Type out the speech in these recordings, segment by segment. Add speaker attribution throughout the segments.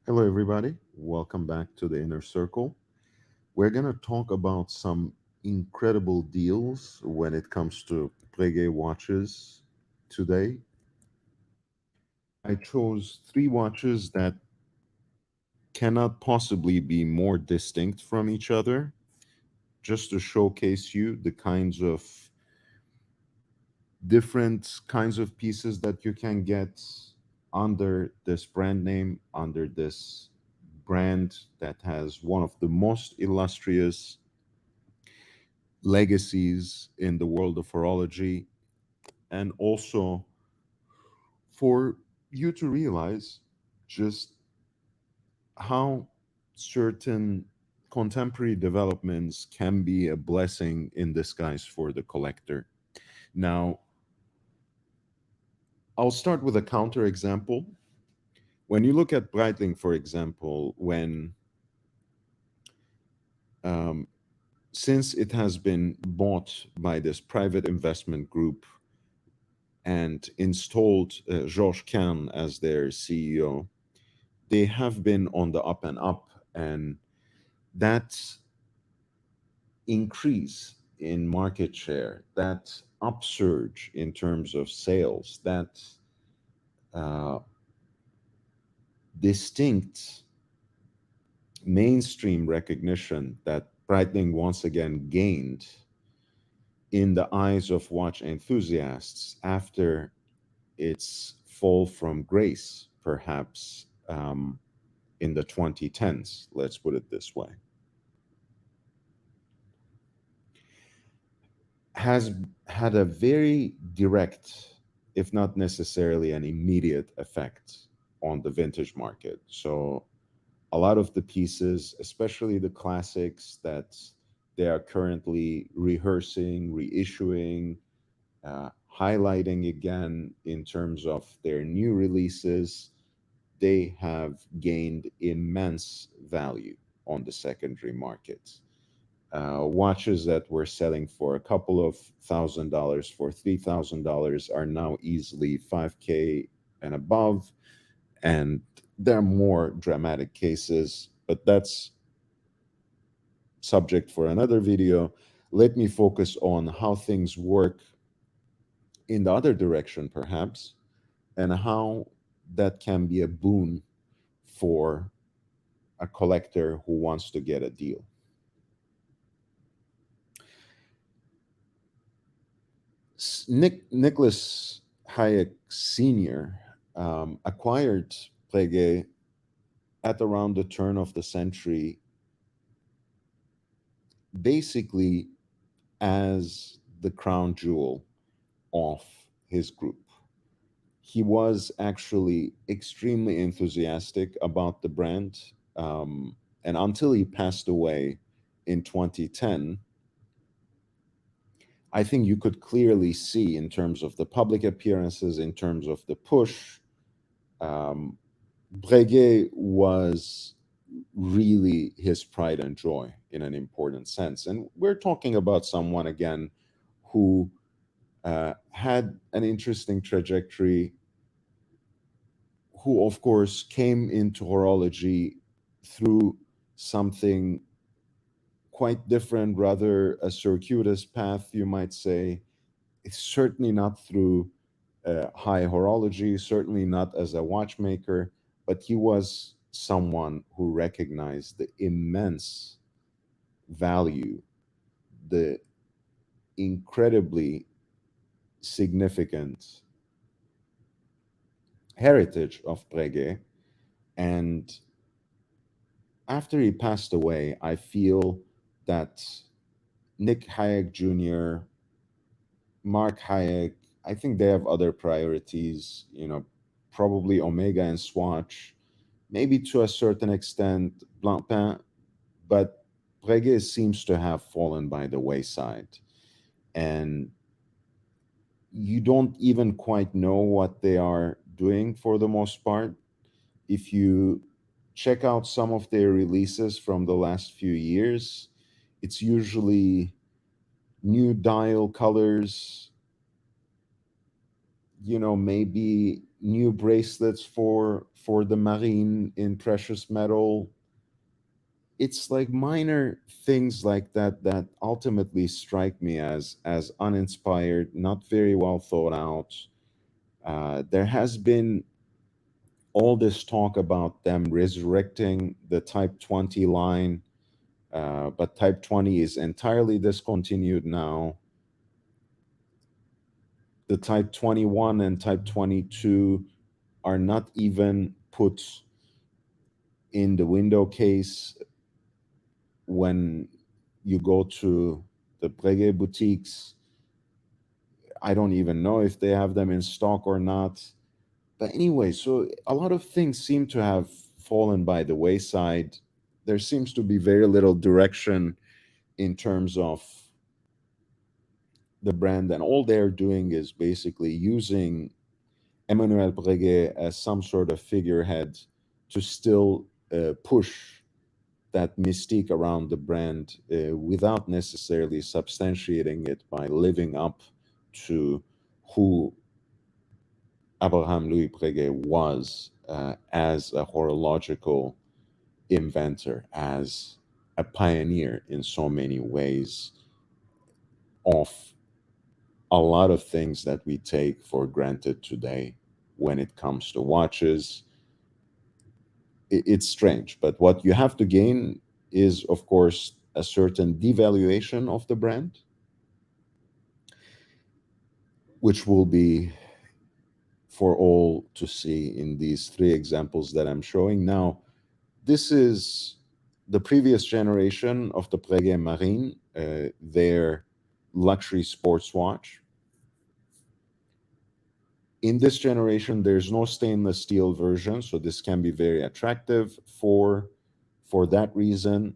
Speaker 1: Hello, everybody. Welcome back to the Inner Circle. We're going to talk about some incredible deals when it comes to Breguet watches today. I chose three watches that cannot possibly be more distinct from each other, just to showcase you the kinds of different kinds of pieces that you can get under this brand name, under this brand that has one of the most illustrious legacies in the world of horology, and also for you to realize just how certain contemporary developments can be a blessing in disguise for the collector. Now, I'll start with a counter example. When you look at Breitling, for example, when um, since it has been bought by this private investment group and installed Georges Kern as their CEO, they have been on the up and up. And that increase in market share, that upsurge in terms of sales, that uh, distinct mainstream recognition that Breitling once again gained in the eyes of watch enthusiasts after its fall from grace, perhaps in the 2010s, let's put it this way, has had a very direct, if not necessarily an immediate effect on the vintage market. So a lot of the pieces, especially the classics that they are currently rehearsing, reissuing, highlighting again in terms of their new releases, they have gained immense value on the secondary market. Watches that were selling for a couple of $1,000 for $3,000 are now easily 5K and above. And there are more dramatic cases, but that's subject for another video. Let me focus on how things work in the other direction, perhaps, and how that can be a boon for a collector who wants to get a deal. Nicholas Hayek Sr. Acquired Breguet at around the turn of the century, basically as the crown jewel of his group. He was actually extremely enthusiastic about the brand. And until he passed away in 2010, I think you could clearly see in terms of the public appearances, in terms of the push, um, Breguet was really his pride and joy in an important sense. And we're talking about someone, again, who had an interesting trajectory, who, of course, came into horology through something quite different, rather a circuitous path, you might say. It's certainly not through high horology, certainly not as a watchmaker, but he was someone who recognized the immense value, the incredibly significant heritage of Breguet. And after he passed away, I feel that Nick Hayek Jr., Mark Hayek, I think they have other priorities, probably Omega and Swatch, maybe to a certain extent Blancpain, but Breguet seems to have fallen by the wayside. And you don't even quite know what they are doing for the most part. If you check out some of their releases from the last few years, it's usually new dial colors, maybe new bracelets for the marine in precious metal. It's like minor things like that that ultimately strike me as uninspired, not very well thought out. There has been all this talk about them resurrecting the Type 20 line, but Type 20 is entirely discontinued now. The Type 21 and Type 22 are not even put in the window case when you go to the Breguet boutiques. I don't even know if they have them in stock or not. But anyway, so a lot of things seem to have fallen by the wayside. There seems to be very little direction in terms of the brand, and all they're doing is basically using Emmanuel Breguet as some sort of figurehead to still push that mystique around the brand without necessarily substantiating it by living up to who Abraham Louis Breguet was as a horological inventor, as a pioneer in so many ways of a lot of things that we take for granted today when it comes to watches. It's strange, but what you have to gain is, of course, a certain devaluation of the brand, which will be for all to see in these three examples that I'm showing. Now, this is the previous generation of the Breguet Marine, their luxury sports watch. In this generation, there's no stainless steel version, so this can be very attractive for that reason.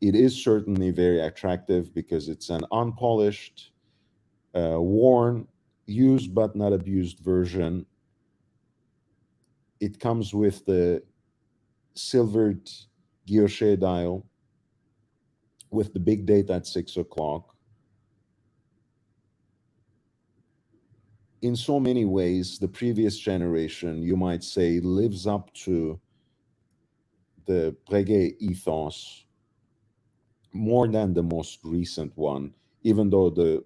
Speaker 1: It is certainly very attractive because it's an unpolished, worn, used but not abused version. It comes with the silvered guilloche dial with the big date at 6 o'clock. In so many ways, the previous generation, you might say, lives up to the Breguet ethos more than the most recent one, even though the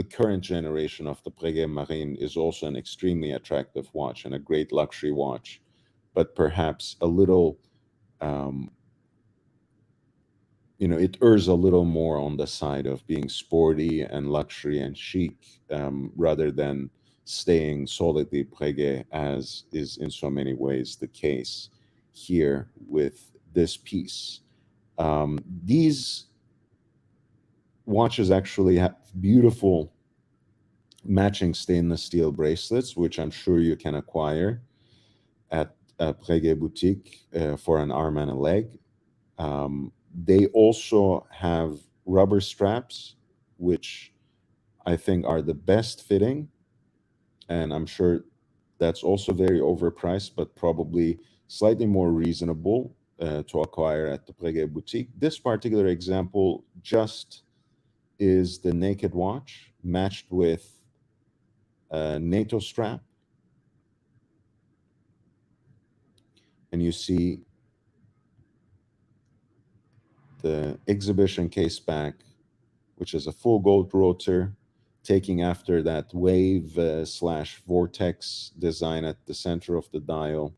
Speaker 1: current generation of the Breguet Marine is also an extremely attractive watch and a great luxury watch, but perhaps a little, um, it errs a little more on the side of being sporty and luxury and chic, rather than staying solidly Breguet, as is in so many ways the case here with this piece. These watches actually have beautiful matching stainless steel bracelets, which I'm sure you can acquire at a Breguet boutique for an arm and a leg. They also have rubber straps, which I think are the best fitting, and I'm sure that's also very overpriced, but probably slightly more reasonable to acquire at the Breguet boutique. This particular example just is the naked watch matched with a NATO strap, and you see the exhibition case back, which is a full gold rotor, taking after that wave slash vortex design at the center of the dial.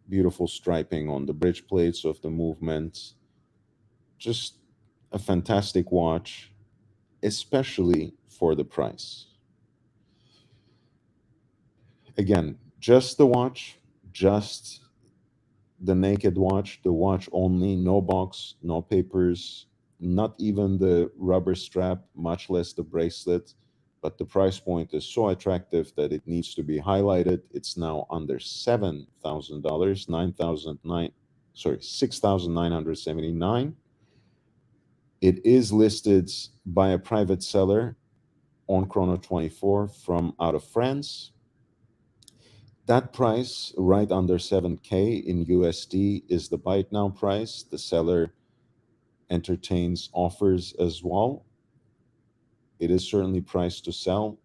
Speaker 1: Beautiful striping on the bridge plates of the movement. Just a fantastic watch, especially for the price. Again, just the watch, just the naked watch, the watch only, no box, no papers, not even the rubber strap, much less the bracelet. But the price point is so attractive that it needs to be highlighted. It's now under $7,000, 9,009, sorry, 6,979. It is listed by a private seller on Chrono 24 from out of France. That price, right under 7K in USD, is the buy it now price. The seller entertains offers as well. it is certainly priced to sell.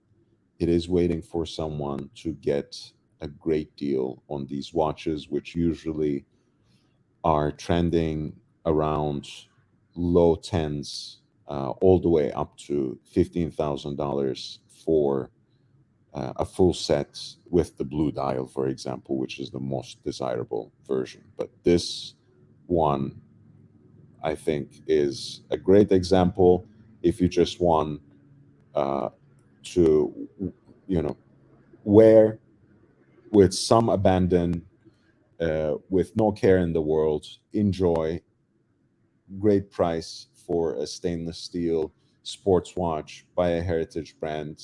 Speaker 1: It is waiting for someone to get a great deal on these watches, which usually are trending around low tens, all the way up to $15,000 for a full set with the blue dial, for example, which is the most desirable version. But this one, I think, is a great example if you just want uh, to, wear with some abandon, with no care in the world, enjoy, great price for a stainless steel sports watch by a heritage brand.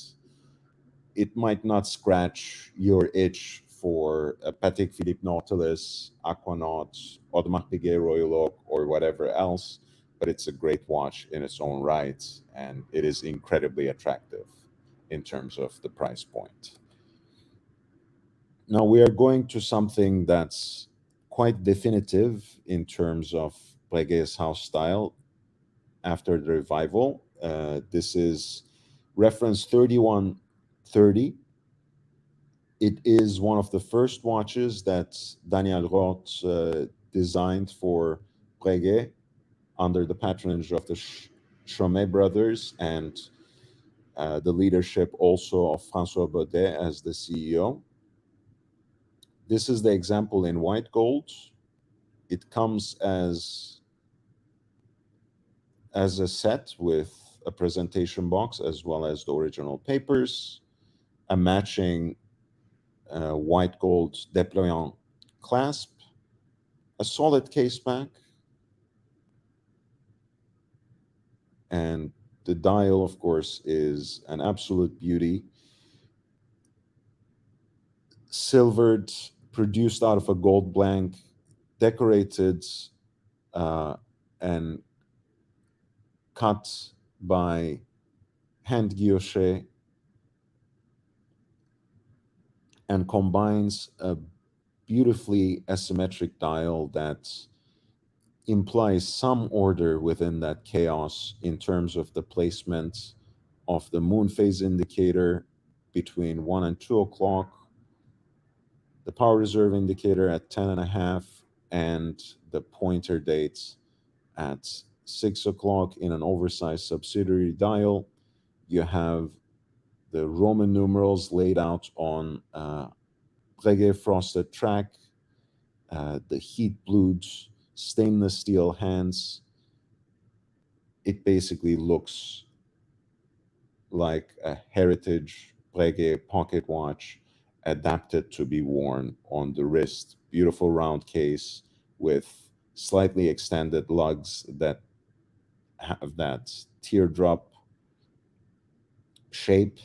Speaker 1: It might not scratch your itch for a Patek Philippe Nautilus, Aquanaut, Audemars Piguet Royal Oak, or whatever else, but it's a great watch in its own right, and it is incredibly attractive in terms of the price point. Now we are going to something that's quite definitive in terms of Breguet's house style after the revival. This is reference 3130. It is one of the first watches that Daniel Roth designed for Breguet under the patronage of the Chomet brothers and the leadership also of François Baudet as the CEO. This is the example in white gold. It comes as a set with a presentation box as well as the original papers, a matching white gold déployant clasp, a solid case back, and the dial, of course, is an absolute beauty. Silvered, produced out of a gold blank, decorated uh, and cut by hand guilloche, and combines a beautifully asymmetric dial that implies some order within that chaos in terms of the placement of the moon phase indicator between 1 and 2 o'clock, the power reserve indicator at 10 and a half, and the pointer dates at 6 o'clock in an oversized subsidiary dial. You have the Roman numerals laid out on Breguet frosted track, the heat blued stainless steel hands. It basically looks like a heritage Breguet pocket watch adapted to be worn on the wrist. Beautiful round case with slightly extended lugs that have that teardrop shape.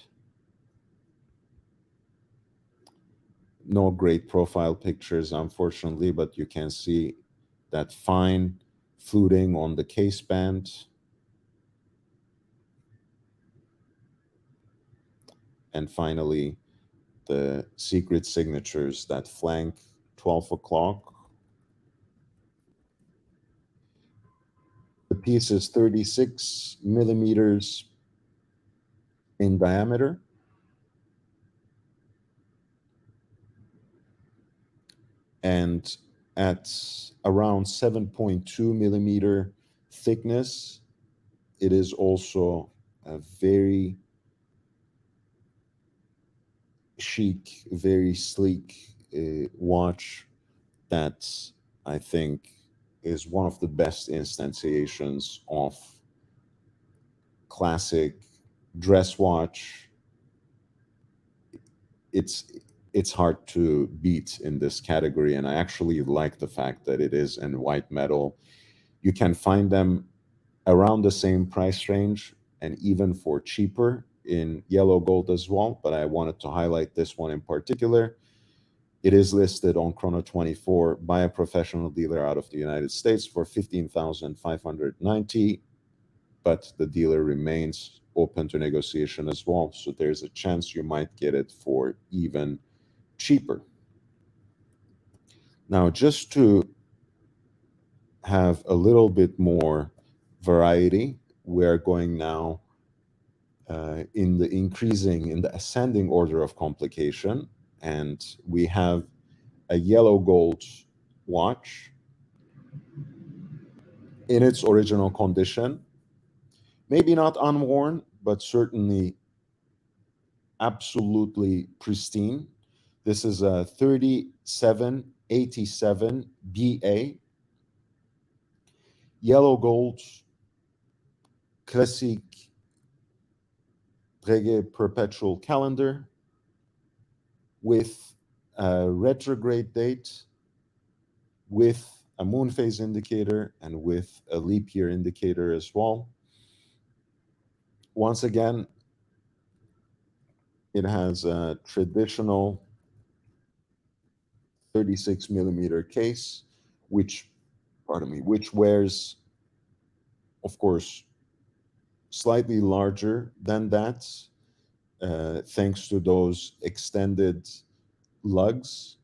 Speaker 1: No great profile pictures, unfortunately, but you can see that fine fluting on the case band. And finally, the secret signatures that flank 12 o'clock. The piece is 36 millimeters in diameter and at around 7.2 millimeter thickness. It is also a very chic, very sleek watch that I think is one of the best instantiations of classic dress watch. It's it's hard to beat in this category, and I actually like the fact that it is in white metal. You can find them around the same price range and even for cheaper in yellow gold as well, but I wanted to highlight this one in particular. It is listed on Chrono 24 by a professional dealer out of the United States for 15,590, but the dealer remains open to negotiation as well. So there's a chance you might get it for even cheaper. Now, just to have a little bit more variety, we're going now in the ascending order of complication. And we have a yellow gold watch in its original condition, maybe not unworn, but certainly absolutely pristine. This is a 3787 BA, yellow gold, classic Breguet perpetual calendar with a retrograde date, with a moon phase indicator, and with a leap year indicator as well. Once again, it has a traditional 36 millimeter case, which, pardon me, which wears, of course, slightly larger than that, thanks to those extended lugs.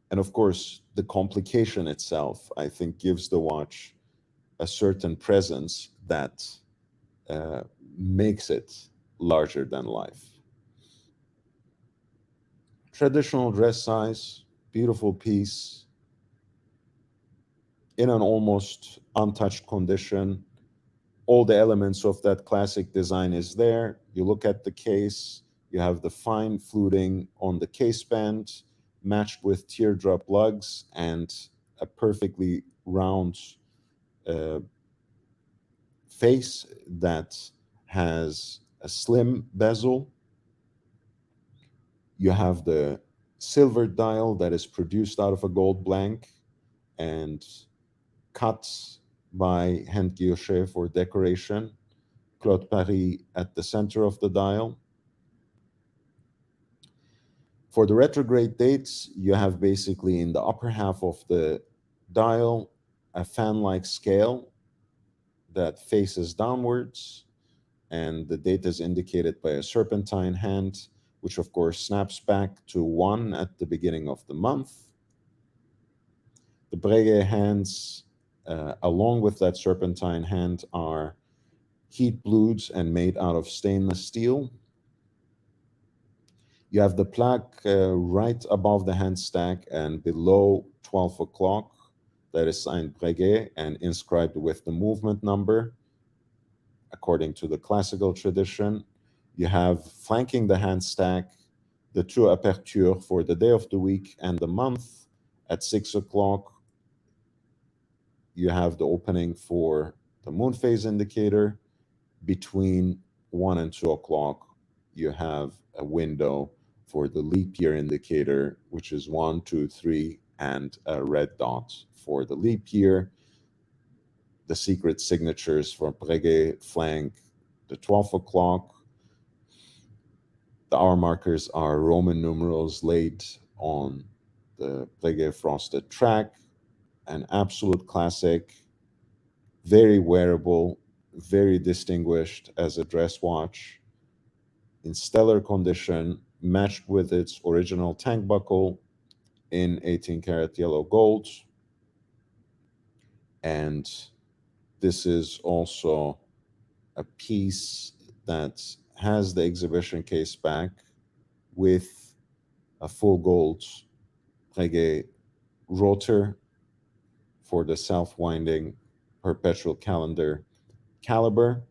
Speaker 1: And of course, the complication itself, I think, gives the watch a certain presence that uh, makes it larger than life. Traditional dress size, beautiful piece, in an almost untouched condition. All the elements of that classic design is there. You look at the case, you have the fine fluting on the case band, matched with teardrop lugs and a perfectly round uh, face that has a slim bezel. You have the silver dial that is produced out of a gold blank and cut by hand guilloche for decoration. Claude Paris at the center of the dial. For the retrograde dates, you have basically in the upper half of the dial a fan-like scale that faces downwards, and the date is indicated by a serpentine hand, which of course snaps back to 1 at the beginning of the month. The Breguet hands, along with that serpentine hand, are heat blued and made out of stainless steel. You have the plaque right above the hand stack and below 12 o'clock that is signed Breguet and inscribed with the movement number according to the classical tradition. You have flanking the hand stack the two apertures for the day of the week and the month. At 6 o'clock, you have the opening for the moon phase indicator. Between 1 and 2 o'clock, you have a window for the leap year indicator, which is 1, 2, 3, and a red dot for the leap year. The secret signatures for Breguet flank the 12 o'clock. The hour markers are Roman numerals laid on the Breguet frosted track, an absolute classic, very wearable, very distinguished as a dress watch, in stellar condition, matched with its original tank buckle in 18 karat yellow gold. And this is also a piece that has the exhibition case back with a full gold Breguet rotor for the self-winding perpetual calendar caliber.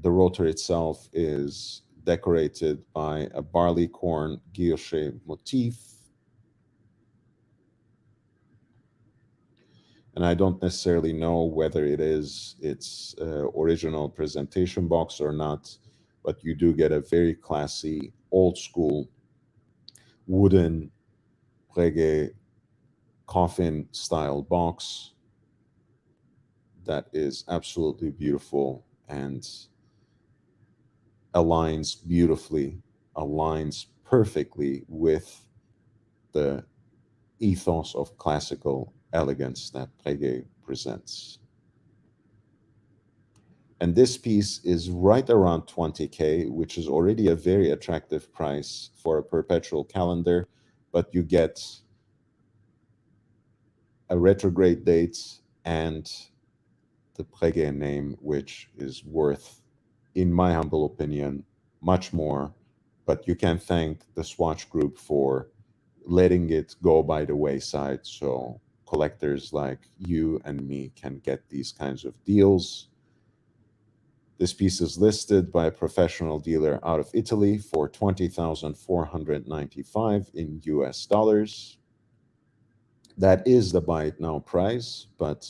Speaker 1: The rotor itself is decorated by a barleycorn guilloche motif. And I don't necessarily know whether it is its original presentation box or not, but you do get a very classy, old school wooden Breguet coffin style box that is absolutely beautiful and aligns beautifully, aligns perfectly with the ethos of classical elegance that Breguet presents. And this piece is right around 20K, which is already a very attractive price for a perpetual calendar, but you get a retrograde date and the Breguet name, which is worth, in my humble opinion, much more. But you can thank the Swatch Group for letting it go by the wayside so collectors like you and me can get these kinds of deals. This piece is listed by a professional dealer out of Italy for 20,495 in US dollars. That is the buy it now price, but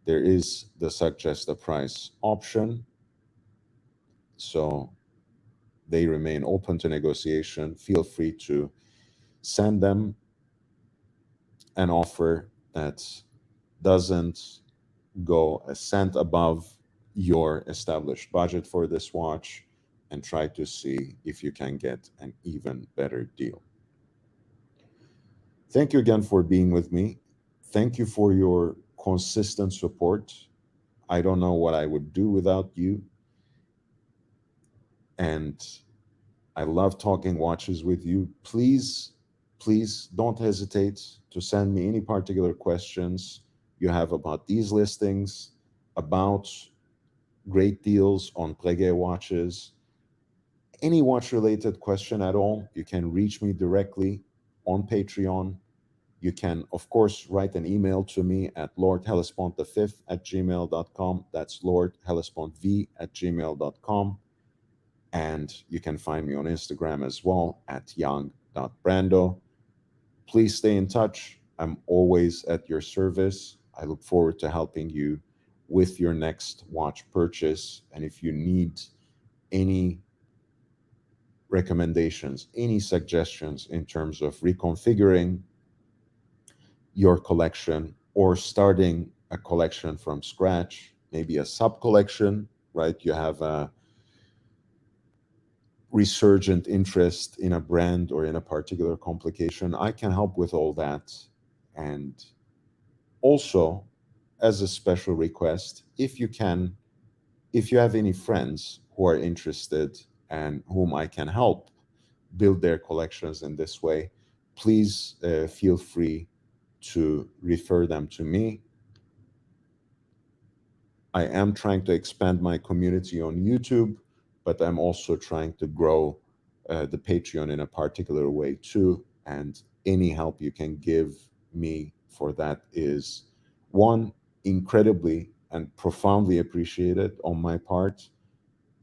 Speaker 1: there is the suggest the price option. So they remain open to negotiation. Feel free to send them an offer that doesn't go a cent above your established budget for this watch and try to see if you can get an even better deal. Thank you again for being with me. Thank you for your consistent support. I don't know what I would do without you. And I love talking watches with you. Please don't hesitate to send me any particular questions you have about these listings, about great deals on Breguet watches, any watch related question at all. You can reach me directly on Patreon. You can, of course, write an email to me at lordhellespont5 at gmail.com. That's lordhellespont v at gmail.com. And you can find me on Instagram as well at young.brando. Please stay in touch. I'm always at your service. I look forward to helping you with your next watch purchase. And if you need any recommendations, any suggestions in terms of reconfiguring your collection or starting a collection from scratch, maybe a sub collection, right? You have a resurgent interest in a brand or in a particular complication, I can help with all that. And also, as a special request, if you can, if you have any friends who are interested and whom I can help build their collections in this way, please feel free to refer them to me. I am trying to expand my community on YouTube, but I'm also trying to grow the Patreon in a particular way too. And any help you can give me for that is one, incredibly and profoundly appreciated on my part,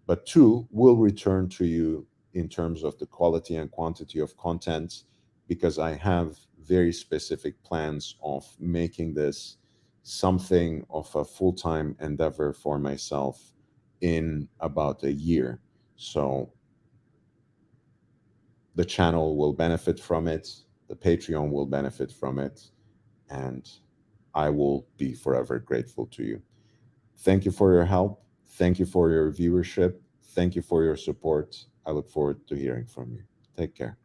Speaker 1: but two, will return to you in terms of the quality and quantity of content because I have very specific plans of making this something of a full-time endeavor for myself in about a year. So the channel will benefit from it, the Patreon will benefit from it, and I will be forever grateful to you. Thank you for your help. Thank you for your viewership. Thank you for your support. I look forward to hearing from you. Take care.